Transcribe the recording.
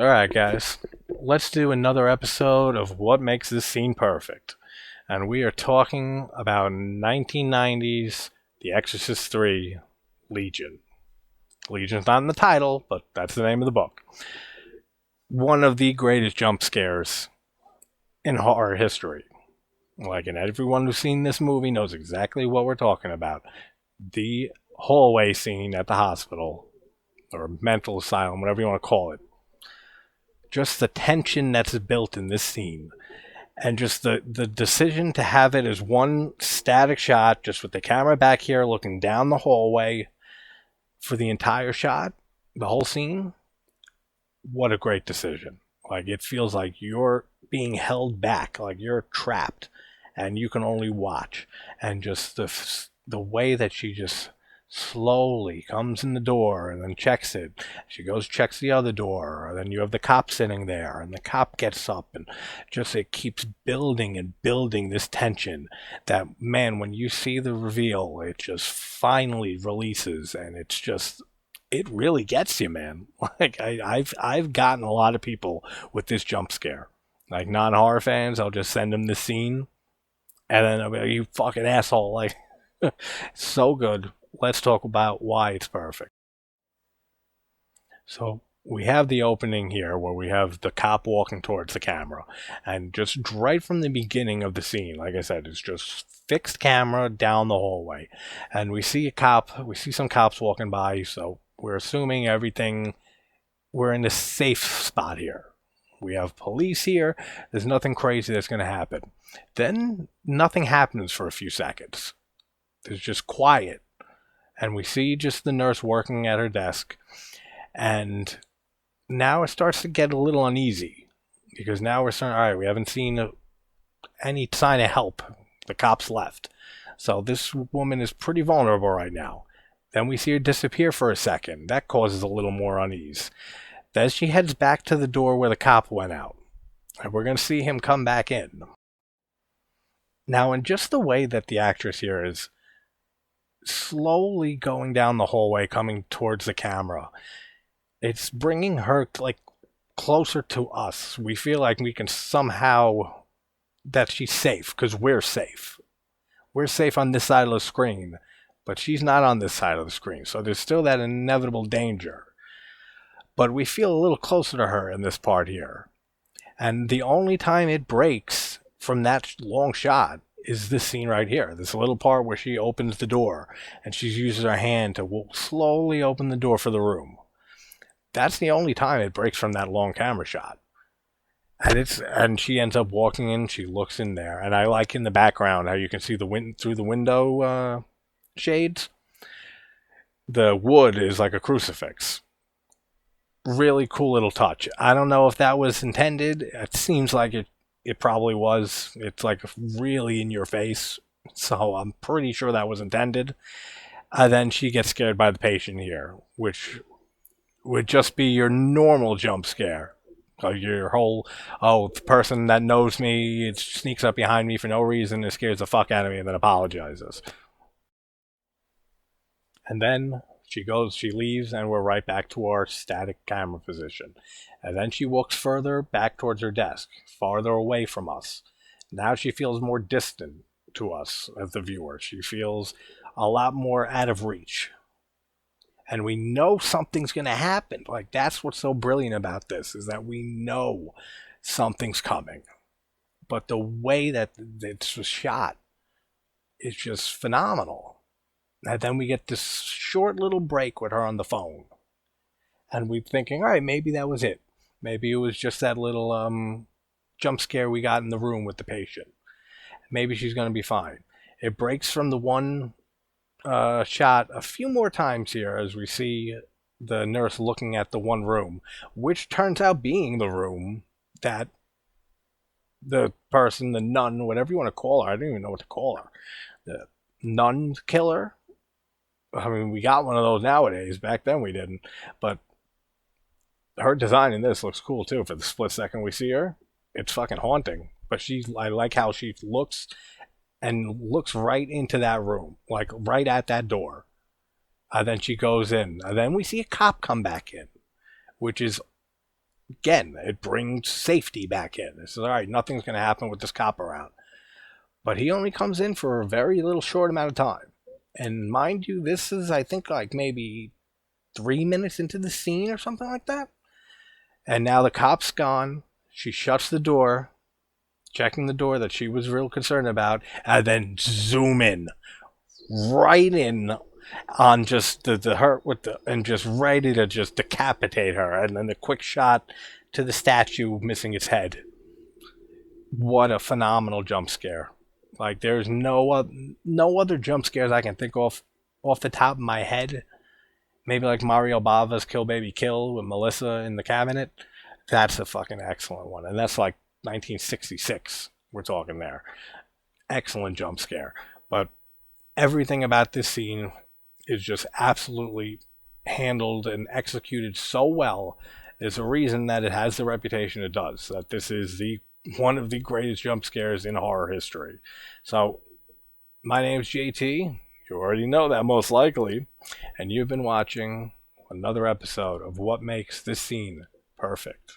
Alright, guys, let's do another episode of What Makes This Scene Perfect. And we are talking about 1990s The Exorcist 3 Legion. Legion's not in the title, but that's the name of the book. One of the greatest jump scares in horror history. And everyone who's seen this movie knows exactly what we're talking about. The hallway scene at the hospital, or mental asylum, whatever you want to call it. Just the tension that's built in this scene, and just the decision to have it as one static shot, just with the camera back here looking down the hallway for the entire shot, the whole scene. What a great decision. Like, it feels like you're being held back, like you're trapped and you can only watch. And just the way that she just slowly comes in the door and then checks it. She goes, checks the other door, and then you have the cop sitting there, and the cop gets up, and just it keeps building and building this tension that, man, when you see the reveal, it just finally releases, and it's just, it really gets you, man. Like, I've gotten a lot of people with this jump scare. Like, non-horror fans, I'll just send them the scene, and then I'll be like, you fucking asshole. Like, so good. Let's talk about why it's perfect. So we have the opening here where we have the cop walking towards the camera, and just right from the beginning of the scene, like I said, it's just fixed camera down the hallway, and we see some cops walking by, so we're assuming everything, we're in a safe spot here. We have police here. There's nothing crazy that's going to happen. Then nothing happens for a few seconds. There's just quiet, and we see just the nurse working at her desk, and now it starts to get a little uneasy, because now we're starting, all right, we haven't seen any sign of help. The cops left, so this woman is pretty vulnerable right now. Then we see her disappear for a second. That causes a little more unease. Then she heads back to the door where the cop went out, and we're going to see him come back in. Now, in just the way that the actress here is slowly going down the hallway, coming towards the camera, it's bringing her like closer to us. We feel like we can somehow, that she's safe, because we're safe. We're safe on this side of the screen, but she's not on this side of the screen. So there's still that inevitable danger. But we feel a little closer to her in this part here. And the only time it breaks from that long shot is this scene right here. This little part where she opens the door and she uses her hand to slowly open the door for the room. That's the only time it breaks from that long camera shot. And she ends up walking in, she looks in there, and I like in the background how you can see the wind through the window shades. The wood is like a crucifix. Really cool little touch. I don't know if that was intended. It seems like it probably was. It's like really in your face, so I'm pretty sure that was intended. Then she gets scared by the patient here, which would just be your normal jump scare. Your whole, oh, the person that knows me, it sneaks up behind me for no reason, it scares the fuck out of me, and then apologizes. And then she leaves, and we're right back to our static camera position. And then she walks further back towards her desk, farther away from us. Now she feels more distant to us as the viewer. She feels a lot more out of reach. And we know something's going to happen. Like, that's what's so brilliant about this, is that we know something's coming. But the way that it's shot is just phenomenal. And then we get this short little break with her on the phone. And we're thinking, all right, maybe that was it. Maybe it was just that little jump scare we got in the room with the patient. Maybe she's going to be fine. It breaks from the one shot a few more times here as we see the nurse looking at the one room, which turns out being the room that the person, the nun, whatever you want to call her, I don't even know what to call her, the nun killer. I mean, we got one of those nowadays. Back then we didn't. But her design in this looks cool too. For the split second we see her, it's fucking haunting. But I like how she looks and looks right into that room, like right at that door. And then she goes in. And then we see a cop come back in, which is Again, it brings safety back in. It says, all right, nothing's going to happen with this cop around. But he only comes in for a very little short amount of time. And mind you, this is, I think, like maybe 3 minutes into the scene or something like that. And now the cop's gone. She shuts the door, checking the door that she was real concerned about, and then zoom in, right in on just the her with the and just ready to just decapitate her, and then the quick shot to the statue missing its head. What a phenomenal jump scare! Like there's no other jump scares I can think off the top of my head. Maybe like Mario Bava's Kill Baby Kill with Melissa in the cabinet. That's a fucking excellent one, and that's like 1966. We're talking there. Excellent jump scare, but everything about this scene is just absolutely handled and executed so well. There's a reason that it has the reputation it does. That this is the one of the greatest jump scares in horror history. So, my name's JT. You already know that most likely, and you've been watching another episode of What Makes This Scene Perfect.